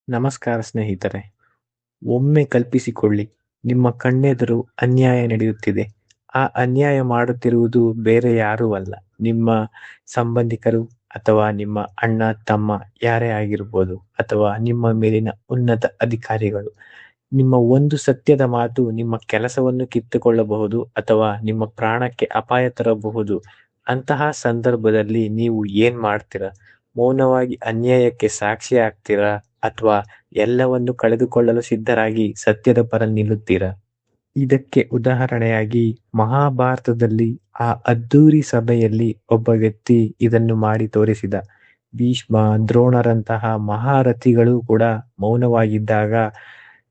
ನಮಸ್ಕಾರ ಸ್ನೇಹಿತರೆ. ಒಮ್ಮೆ ಕಲ್ಪಿಸಿಕೊಳ್ಳಿ, ನಿಮ್ಮ ಕಣ್ಣೆದುರು ಅನ್ಯಾಯ ನಡೆಯುತ್ತಿದೆ. ಆ ಅನ್ಯಾಯ ಮಾಡುತ್ತಿರುವುದು ಬೇರೆ ಯಾರೂ ಅಲ್ಲ, ನಿಮ್ಮ ಸಂಬಂಧಿಕರು ಅಥವಾ ನಿಮ್ಮ ಅಣ್ಣ, ತಮ್ಮ ಯಾರೇ ಆಗಿರ್ಬೋದು, ಅಥವಾ ನಿಮ್ಮ ಮೇಲಿನ ಉನ್ನತ ಅಧಿಕಾರಿಗಳು. ನಿಮ್ಮ ಒಂದು ಸತ್ಯದ ಮಾತು ನಿಮ್ಮ ಕೆಲಸವನ್ನು ಕಿತ್ತುಕೊಳ್ಳಬಹುದು ಅಥವಾ ನಿಮ್ಮ ಪ್ರಾಣಕ್ಕೆ ಅಪಾಯ ತರಬಹುದು. ಅಂತಹ ಸಂದರ್ಭದಲ್ಲಿ ನೀವು ಏನ್ ಮಾಡ್ತೀರಾ? ಮೌನವಾಗಿ ಅನ್ಯಾಯಕ್ಕೆ ಸಾಕ್ಷಿ ಆಗ್ತೀರಾ ಅಥವಾ ಎಲ್ಲವನ್ನು ಕಳೆದುಕೊಳ್ಳಲು ಸಿದ್ಧರಾಗಿ ಸತ್ಯದ ಪರ ನಿಲ್ಲುತ್ತೀರಾ? ಇದಕ್ಕೆ ಉದಾಹರಣೆಯಾಗಿ ಮಹಾಭಾರತದಲ್ಲಿ ಆ ಅದ್ಧೂರಿ ಸಭೆಯಲ್ಲಿ ಒಬ್ಬ ವ್ಯಕ್ತಿ ಇದನ್ನು ಮಾಡಿ ತೋರಿಸಿದ. ಭೀಷ್ಮ, ದ್ರೋಣರಂತಹ ಮಹಾರಥಿಗಳು ಕೂಡ ಮೌನವಾಗಿದ್ದಾಗ,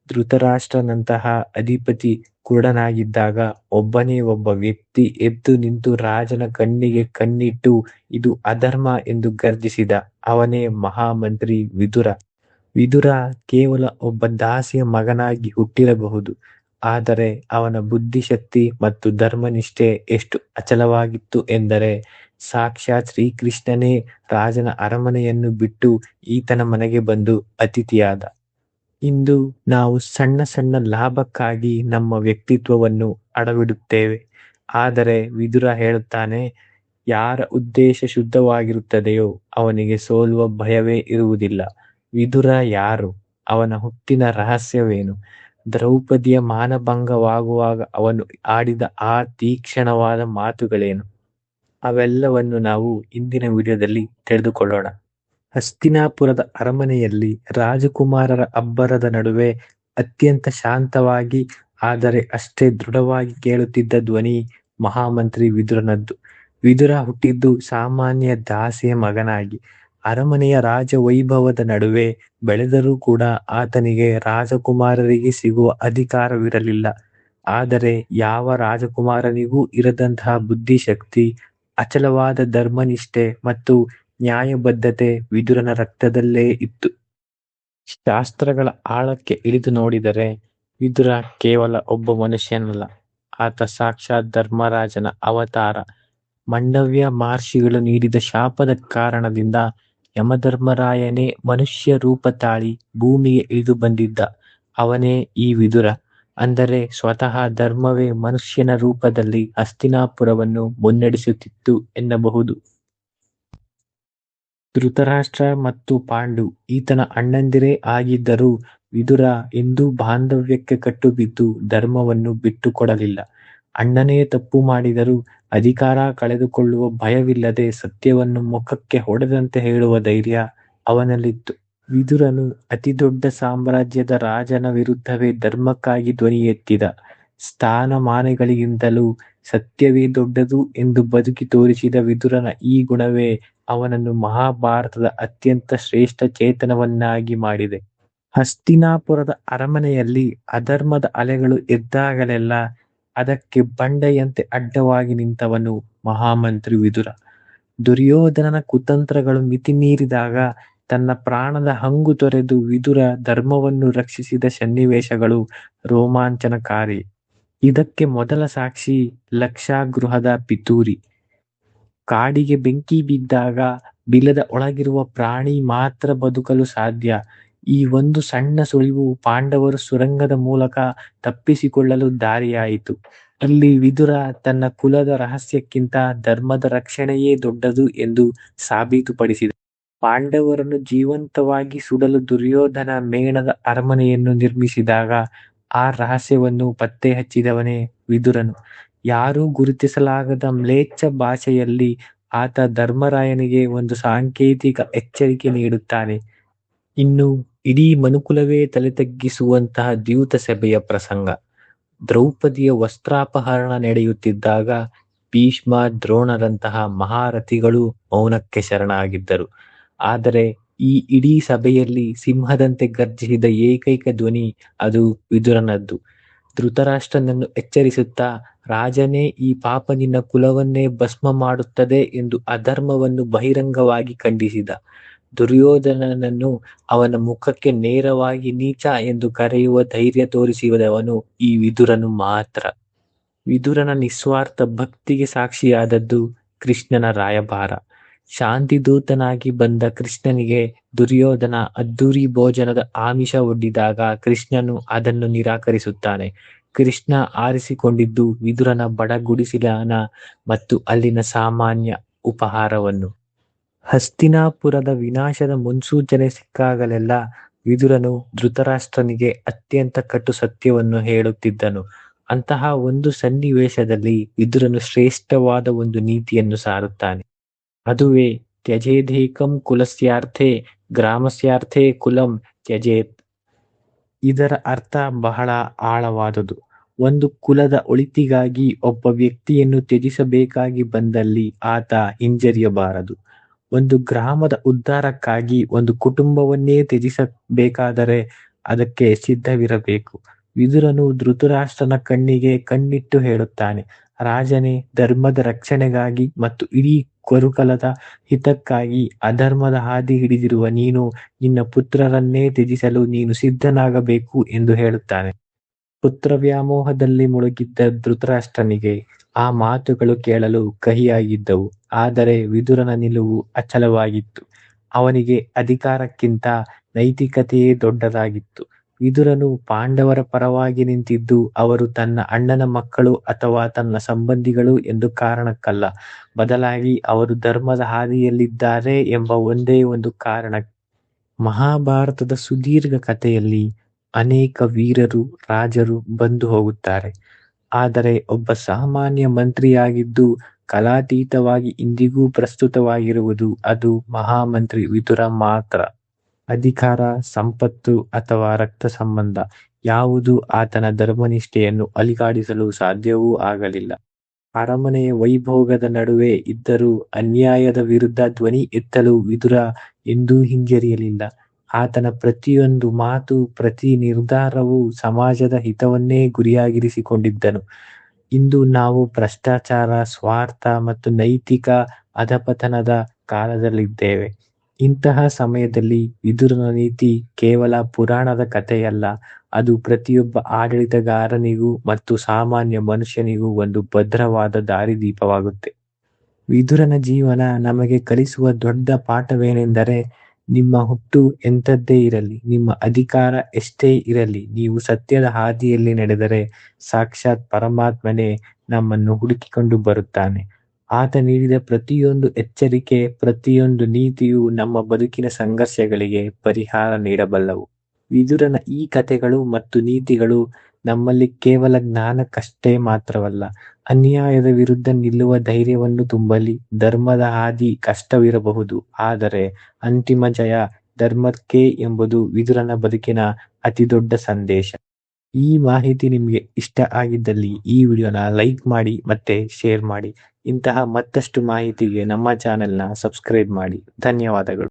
ಧೃತರಾಷ್ಟ್ರನಂತಹ ಅಧಿಪತಿ ಕುರುಡನಾಗಿದ್ದಾಗ, ಒಬ್ಬನೇ ಒಬ್ಬ ವ್ಯಕ್ತಿ ಎದ್ದು ನಿಂತು ರಾಜನ ಕಣ್ಣಿಗೆ ಕಣ್ಣಿಟ್ಟು ಇದು ಅಧರ್ಮ ಎಂದು ಗರ್ಜಿಸಿದ. ಅವನೇ ಮಹಾಮಂತ್ರಿ ವಿದುರ. ವಿದುರ ಕೇವಲ ಒಬ್ಬ ದಾಸಿಯ ಮಗನಾಗಿ ಹುಟ್ಟಿರಬಹುದು, ಆದರೆ ಅವನ ಬುದ್ಧಿಶಕ್ತಿ ಮತ್ತು ಧರ್ಮನಿಷ್ಠೆ ಎಷ್ಟು ಅಚಲವಾಗಿತ್ತು ಎಂದರೆ ಸಾಕ್ಷಾತ್ ಶ್ರೀಕೃಷ್ಣನೇ ರಾಜನ ಅರಮನೆಯನ್ನು ಬಿಟ್ಟು ಈತನ ಮನೆಗೆ ಬಂದು ಅತಿಥಿಯಾದ. ಇಂದು ನಾವು ಸಣ್ಣ ಸಣ್ಣ ಲಾಭಕ್ಕಾಗಿ ನಮ್ಮ ವ್ಯಕ್ತಿತ್ವವನ್ನು ಅಡವಿಡುತ್ತೇವೆ. ಆದರೆ ವಿದುರ ಹೇಳುತ್ತಾನೆ, ಯಾರ ಉದ್ದೇಶ ಶುದ್ಧವಾಗಿರುತ್ತದೆಯೋ ಅವನಿಗೆ ಸೋಲುವ ಭಯವೇ ಇರುವುದಿಲ್ಲ. ವಿದುರ ಯಾರು? ಅವನ ಹುಟ್ಟಿನ ರಹಸ್ಯವೇನು? ದ್ರೌಪದಿಯ ಮಾನಭಂಗವಾಗುವಾಗ ಅವನು ಆಡಿದ ಆ ತೀಕ್ಷ್ಣವಾದ ಮಾತುಗಳೇನು? ಅವೆಲ್ಲವನ್ನು ನಾವು ಇಂದಿನ ವಿಡಿಯೋದಲ್ಲಿ ತಿಳಿದುಕೊಳ್ಳೋಣ. ಹಸ್ತಿನಾಪುರದ ಅರಮನೆಯಲ್ಲಿ ರಾಜಕುಮಾರರ ಅಬ್ಬರದ ನಡುವೆ ಅತ್ಯಂತ ಶಾಂತವಾಗಿ ಆದರೆ ಅಷ್ಟೇ ದೃಢವಾಗಿ ಕೇಳುತ್ತಿದ್ದ ಧ್ವನಿ ಮಹಾಮಂತ್ರಿ ವಿದುರನದ್ದು. ವಿದುರ ಹುಟ್ಟಿದ್ದು ಸಾಮಾನ್ಯ ದಾಸಿಯ ಮಗನಾಗಿ. ಅರಮನೆಯ ರಾಜವೈಭವದ ನಡುವೆ ಬೆಳೆದರೂ ಕೂಡ ಆತನಿಗೆ ರಾಜಕುಮಾರರಿಗೆ ಸಿಗುವ ಅಧಿಕಾರವಿರಲಿಲ್ಲ. ಆದರೆ ಯಾವ ರಾಜಕುಮಾರನಿಗೂ ಇರದಂತಹ ಬುದ್ಧಿಶಕ್ತಿ, ಅಚಲವಾದ ಧರ್ಮನಿಷ್ಠೆ ಮತ್ತು ನ್ಯಾಯಬದ್ಧತೆ ವಿದುರನ ರಕ್ತದಲ್ಲೇ ಇತ್ತು. ಶಾಸ್ತ್ರಗಳ ಆಳಕ್ಕೆ ಇಳಿದು ನೋಡಿದರೆ ವಿದುರ ಕೇವಲ ಒಬ್ಬ ಮನುಷ್ಯನಲ್ಲ, ಆತ ಸಾಕ್ಷಾತ್ ಧರ್ಮರಾಜನ ಅವತಾರ. ಮಂಡವ್ಯ ಮಹರ್ಷಿಗಳು ನೀಡಿದ ಶಾಪದ ಕಾರಣದಿಂದ ಯಮಧರ್ಮರಾಯನೇ ಮನುಷ್ಯ ರೂಪ ತಾಳಿ ಭೂಮಿಗೆ ಇಳಿದು ಬಂದಿದ್ದ. ಅವನೇ ಈ ವಿದುರ. ಅಂದರೆ ಸ್ವತಃ ಧರ್ಮವೇ ಮನುಷ್ಯನ ರೂಪದಲ್ಲಿ ಹಸ್ತಿನಾಪುರವನ್ನು ಮುನ್ನಡೆಸುತ್ತಿತ್ತು ಎನ್ನಬಹುದು. ಧೃತರಾಷ್ಟ್ರ ಮತ್ತು ಪಾಂಡು ಈತನ ಅಣ್ಣಂದಿರೇ ಆಗಿದ್ದರೂ ವಿದುರ ಎಂದೂ ಬಾಂಧವ್ಯಕ್ಕೆ ಕಟ್ಟುಬಿದ್ದು ಧರ್ಮವನ್ನು ಬಿಟ್ಟುಕೊಡಲಿಲ್ಲ. ಅಣ್ಣನೇ ತಪ್ಪು ಮಾಡಿದರೂ ಅಧಿಕಾರ ಕಳೆದುಕೊಳ್ಳುವ ಭಯವಿಲ್ಲದೆ ಸತ್ಯವನ್ನು ಮುಖಕ್ಕೆ ಹೊಡೆದಂತೆ ಹೇಳುವ ಧೈರ್ಯ ಅವನಲ್ಲಿತ್ತು. ವಿದುರನು ಅತಿದೊಡ್ಡ ಸಾಮ್ರಾಜ್ಯದ ರಾಜನ ವಿರುದ್ಧವೇ ಧರ್ಮಕ್ಕಾಗಿ ಧ್ವನಿ ಎತ್ತಿದ. ಸ್ಥಾನಮಾನಗಳಿಗಿಂತಲೂ ಸತ್ಯವೇ ದೊಡ್ಡದು ಎಂದು ಬದುಕಿ ತೋರಿಸಿದ ವಿದುರನ ಈ ಗುಣವೇ ಅವನನ್ನು ಮಹಾಭಾರತದ ಅತ್ಯಂತ ಶ್ರೇಷ್ಠ ಚೇತನವನ್ನಾಗಿ ಮಾಡಿದೆ. ಹಸ್ತಿನಾಪುರದ ಅರಮನೆಯಲ್ಲಿ ಅಧರ್ಮದ ಅಲೆಗಳು ಎದ್ದಾಗಲೆಲ್ಲ ಅದಕ್ಕೆ ಬಂಡೆಯಂತೆ ಅಡ್ಡವಾಗಿ ನಿಂತವನು ಮಹಾಮಂತ್ರಿ ವಿದುರ. ದುರ್ಯೋಧನನ ಕುತಂತ್ರಗಳು ಮಿತಿಮೀರಿದಾಗ ತನ್ನ ಪ್ರಾಣದ ಹಂಗು ತೊರೆದು ವಿದುರ ಧರ್ಮವನ್ನು ರಕ್ಷಿಸಿದ ಸನ್ನಿವೇಶಗಳು ರೋಮಾಂಚನಕಾರಿ. ಇದಕ್ಕೆ ಮೊದಲ ಸಾಕ್ಷಿ ಲಕ್ಷಾಗೃಹದ ಪಿತೂರಿ. ಕಾಡಿಗೆ ಬೆಂಕಿ ಬಿದ್ದಾಗ ಬಿಲದ ಒಳಗಿರುವ ಪ್ರಾಣಿ ಮಾತ್ರ ಬದುಕಲು ಸಾಧ್ಯ. ಈ ಒಂದು ಸಣ್ಣ ಸುಳಿವು ಪಾಂಡವರು ಸುರಂಗದ ಮೂಲಕ ತಪ್ಪಿಸಿಕೊಳ್ಳಲು ದಾರಿಯಾಯಿತು. ಅಲ್ಲಿ ವಿದುರ ತನ್ನ ಕುಲದ ರಹಸ್ಯಕ್ಕಿಂತ ಧರ್ಮದ ರಕ್ಷಣೆಯೇ ದೊಡ್ಡದು ಎಂದು ಸಾಬೀತುಪಡಿಸಿದ. ಪಾಂಡವರನ್ನು ಜೀವಂತವಾಗಿ ಸುಡಲು ದುರ್ಯೋಧನ ಮೇಣದ ಅರಮನೆಯನ್ನು ನಿರ್ಮಿಸಿದಾಗ ಆ ರಹಸ್ಯವನ್ನು ಪತ್ತೆ ಹಚ್ಚಿದವನೇ ವಿದುರನು. ಯಾರೂ ಗುರುತಿಸಲಾಗದ ಮ್ಲೇಚ್ಛ ಭಾಷೆಯಲ್ಲಿ ಆತ ಧರ್ಮರಾಯನಿಗೆ ಒಂದು ಸಾಂಕೇತಿಕ ಎಚ್ಚರಿಕೆ ನೀಡುತ್ತಾನೆ. ಇನ್ನು ಇಡೀ ಮನುಕುಲವೇ ತಲೆ ತಗ್ಗಿಸುವಂತಹ ದ್ಯೂತ ಸಭೆಯ ಪ್ರಸಂಗ. ದ್ರೌಪದಿಯ ವಸ್ತ್ರಾಪಹರಣ ನಡೆಯುತ್ತಿದ್ದಾಗ ಭೀಷ್ಮ, ದ್ರೋಣರಂತಹ ಮಹಾರಥಿಗಳು ಮೌನಕ್ಕೆ ಶರಣಾಗಿದ್ದರು. ಆದರೆ ಈ ಇಡೀ ಸಭೆಯಲ್ಲಿ ಸಿಂಹದಂತೆ ಗರ್ಜಿಸಿದ ಏಕೈಕ ಧ್ವನಿ ಅದು ವಿದುರನದ್ದು. ಧೃತರಾಷ್ಟ್ರನನ್ನು ಎಚ್ಚರಿಸುತ್ತಾ, ರಾಜನೇ, ಈ ಪಾಪ ನಿನ್ನ ಕುಲವನ್ನೇ ಭಸ್ಮ ಮಾಡುತ್ತದೆ ಎಂದು ಅಧರ್ಮವನ್ನು ಬಹಿರಂಗವಾಗಿ ಖಂಡಿಸಿದ. ದುರ್ಯೋಧನನನ್ನು ಅವನ ಮುಖಕ್ಕೆ ನೇರವಾಗಿ ನೀಚ ಎಂದು ಕರೆಯುವ ಧೈರ್ಯ ತೋರಿಸಿದವನು ಈ ವಿದುರನು ಮಾತ್ರ. ವಿದುರನ ನಿಸ್ವಾರ್ಥ ಭಕ್ತಿಗೆ ಸಾಕ್ಷಿಯಾದದ್ದು ಕೃಷ್ಣನ ರಾಯಭಾರ. ಶಾಂತಿದೂತನಾಗಿ ಬಂದ ಕೃಷ್ಣನಿಗೆ ದುರ್ಯೋಧನ ಅದ್ದೂರಿ ಭೋಜನದ ಆಮಿಷ ಒಡ್ಡಿದಾಗ ಕೃಷ್ಣನು ಅದನ್ನು ನಿರಾಕರಿಸುತ್ತಾನೆ. ಕೃಷ್ಣ ಆರಿಸಿಕೊಂಡಿದ್ದು ವಿದುರನ ಬಡಗುಡಿಸಿಲನ ಮತ್ತು ಅಲ್ಲಿನ ಸಾಮಾನ್ಯ ಉಪಹಾರವನ್ನು. ಹಸ್ತಿನಾಪುರದ ವಿನಾಶದ ಮುನ್ಸೂಚನೆ ಸಿಕ್ಕಾಗಲೆಲ್ಲ ವಿದುರನು ಧೃತರಾಷ್ಟ್ರನಿಗೆ ಅತ್ಯಂತ ಕಟು ಸತ್ಯವನ್ನು ಹೇಳುತ್ತಿದ್ದನು. ಅಂತಹ ಒಂದು ಸನ್ನಿವೇಶದಲ್ಲಿ ವಿದುರನು ಶ್ರೇಷ್ಠವಾದ ಒಂದು ನೀತಿಯನ್ನು ಸಾರುತ್ತಾನೆ. ಅದುವೇ ತ್ಯಜೇದೇಕಂ ಕುಲಸ್ಯಾರ್ಥೇ ಗ್ರಾಮಸ್ಯಾರ್ಥೇ ಕುಲಂ ತ್ಯಜೇತ್. ಇದರ ಅರ್ಥ ಬಹಳ ಆಳವಾದುದು. ಒಂದು ಕುಲದ ಒಳಿತಿಗಾಗಿ ಒಬ್ಬ ವ್ಯಕ್ತಿಯನ್ನು ತ್ಯಜಿಸಬೇಕಾಗಿ ಬಂದಲ್ಲಿ ಆತ ಹಿಂಜರಿಯಬಾರದು. ಒಂದು ಗ್ರಾಮದ ಉದ್ಧಾರಕ್ಕಾಗಿ ಒಂದು ಕುಟುಂಬವನ್ನೇ ತ್ಯಜಿಸಬೇಕಾದರೆ ಅದಕ್ಕೆ ಸಿದ್ಧವಿರಬೇಕು. ವಿದುರನು ಧೃತರಾಷ್ಟ್ರನ ಕಣ್ಣಿಗೆ ಕಣ್ಣಿಟ್ಟು ಹೇಳುತ್ತಾನೆ, ರಾಜನೇ, ಧರ್ಮದ ರಕ್ಷಣೆಗಾಗಿ ಮತ್ತು ಇಡೀ ಕುರುಕುಲದ ಹಿತಕ್ಕಾಗಿ ಅಧರ್ಮದ ಹಾದಿ ಹಿಡಿದಿರುವ ನೀನು ನಿನ್ನ ಪುತ್ರರನ್ನೇ ತ್ಯಜಿಸಲು ನೀನು ಸಿದ್ಧನಾಗಬೇಕು ಎಂದು ಹೇಳುತ್ತಾನೆ. ಪುತ್ರ ವ್ಯಾಮೋಹದಲ್ಲಿ ಮುಳುಗಿದ್ದ ಧೃತರಾಷ್ಟ್ರನಿಗೆ ಆ ಮಾತುಗಳು ಕೇಳಲು ಕಹಿಯಾಗಿದ್ದವು. ಆದರೆ ವಿದುರನ ನಿಲುವು ಅಚಲವಾಗಿತ್ತು. ಅವನಿಗೆ ಅಧಿಕಾರಕ್ಕಿಂತ ನೈತಿಕತೆಯೇ ದೊಡ್ಡದಾಗಿತ್ತು. ವಿದುರನು ಪಾಂಡವರ ಪರವಾಗಿ ನಿಂತಿದ್ದು ಅವರು ತನ್ನ ಅಣ್ಣನ ಮಕ್ಕಳು ಅಥವಾ ತನ್ನ ಸಂಬಂಧಿಗಳು ಎಂದು ಕಾರಣಕ್ಕಲ್ಲ, ಬದಲಾಗಿ ಅವರು ಧರ್ಮದ ಹಾದಿಯಲ್ಲಿದ್ದಾರೆ ಎಂಬ ಒಂದೇ ಒಂದು ಕಾರಣ. ಮಹಾಭಾರತದ ಸುದೀರ್ಘ ಕಥೆಯಲ್ಲಿ ಅನೇಕ ವೀರರು, ರಾಜರು ಬಂದು ಹೋಗುತ್ತಾರೆ. ಆದರೆ ಒಬ್ಬ ಸಾಮಾನ್ಯ ಮಂತ್ರಿಯಾಗಿದ್ದು ಕಾಲಾತೀತವಾಗಿ ಇಂದಿಗೂ ಪ್ರಸ್ತುತವಾಗಿರುವುದು ಅದು ಮಹಾಮಂತ್ರಿ ವಿದುರ ಮಾತ್ರ. ಅಧಿಕಾರ, ಸಂಪತ್ತು ಅಥವಾ ರಕ್ತ ಸಂಬಂಧ ಯಾವುದೂ ಆತನ ಧರ್ಮನಿಷ್ಠೆಯನ್ನು ಅಲಿಗಾಡಿಸಲು ಸಾಧ್ಯವೂ ಆಗಲಿಲ್ಲ. ಅರಮನೆಯ ವೈಭೋಗದ ನಡುವೆ ಇದ್ದರೂ ಅನ್ಯಾಯದ ವಿರುದ್ಧ ಧ್ವನಿ ಎತ್ತಲು ವಿದುರ ಎಂದೂ ಹಿಂಜರಿಯಲಿಲ್ಲ. ಆತನ ಪ್ರತಿಯೊಂದು ಮಾತು, ಪ್ರತಿ ನಿರ್ಧಾರವೂ ಸಮಾಜದ ಹಿತವನ್ನೇ ಗುರಿಯಾಗಿರಿಸಿಕೊಂಡಿದ್ದನು. ಇಂದು ನಾವು ಭ್ರಷ್ಟಾಚಾರ, ಸ್ವಾರ್ಥ ಮತ್ತು ನೈತಿಕ ಅಧಪತನದ ಕಾಲದಲ್ಲಿದ್ದೇವೆ. ಇಂತಹ ಸಮಯದಲ್ಲಿ ವಿದುರನ ನೀತಿ ಕೇವಲ ಪುರಾಣದ ಕಥೆಯಲ್ಲ, ಅದು ಪ್ರತಿಯೊಬ್ಬ ಆಡಳಿತಗಾರನಿಗೂ ಮತ್ತು ಸಾಮಾನ್ಯ ಮನುಷ್ಯನಿಗೂ ಒಂದು ಭದ್ರವಾದ ದಾರಿದೀಪವಾಗುತ್ತೆ. ವಿದುರನ ಜೀವನ ನಮಗೆ ಕಲಿಸುವ ದೊಡ್ಡ ಪಾಠವೇನೆಂದರೆ, ನಿಮ್ಮ ಹುಟ್ಟು ಎಂಥದ್ದೇ ಇರಲಿ, ನಿಮ್ಮ ಅಧಿಕಾರ ಎಷ್ಟೇ ಇರಲಿ, ನೀವು ಸತ್ಯದ ಹಾದಿಯಲ್ಲಿ ನಡೆದರೆ ಸಾಕ್ಷಾತ್ ಪರಮಾತ್ಮನೇ ನಮ್ಮನ್ನು ಹುಡುಕಿಕೊಂಡು ಬರುತ್ತಾನೆ. ಆತ ನೀಡಿದ ಪ್ರತಿಯೊಂದು ಎಚ್ಚರಿಕೆ, ಪ್ರತಿಯೊಂದು ನೀತಿಯು ನಮ್ಮ ಬದುಕಿನ ಸಂಘರ್ಷಗಳಿಗೆ ಪರಿಹಾರ ನೀಡಬಲ್ಲವು. ವಿದುರನ ಈ ಕಥೆಗಳು ಮತ್ತು ನೀತಿಗಳು ನಮ್ಮಲ್ಲಿ ಕೇವಲ ಜ್ಞಾನಕ್ಕಷ್ಟೇ ಮಾತ್ರವಲ್ಲ, ಅನ್ಯಾಯದ ವಿರುದ್ಧ ನಿಲ್ಲುವ ಧೈರ್ಯವನ್ನು ತುಂಬಲಿ. ಧರ್ಮದ ಹಾದಿ ಕಷ್ಟವಿರಬಹುದು, ಆದರೆ ಅಂತಿಮ ಜಯ ಧರ್ಮಕ್ಕೆ ಎಂಬುದು ವಿದುರನ ಬದುಕಿನ ಅತಿದೊಡ್ಡ ಸಂದೇಶ. ಈ ಮಾಹಿತಿ ನಿಮಗೆ ಇಷ್ಟ ಆಗಿದ್ದಲ್ಲಿ ಈ ವಿಡಿಯೋನ ಲೈಕ್ ಮಾಡಿ ಮತ್ತೆ ಶೇರ್ ಮಾಡಿ. ಇಂತಹ ಮತ್ತಷ್ಟು ಮಾಹಿತಿಗೆ ನಮ್ಮ ಚಾನೆಲ್ನ ಸಬ್ಸ್ಕ್ರೈಬ್ ಮಾಡಿ. ಧನ್ಯವಾದಗಳು.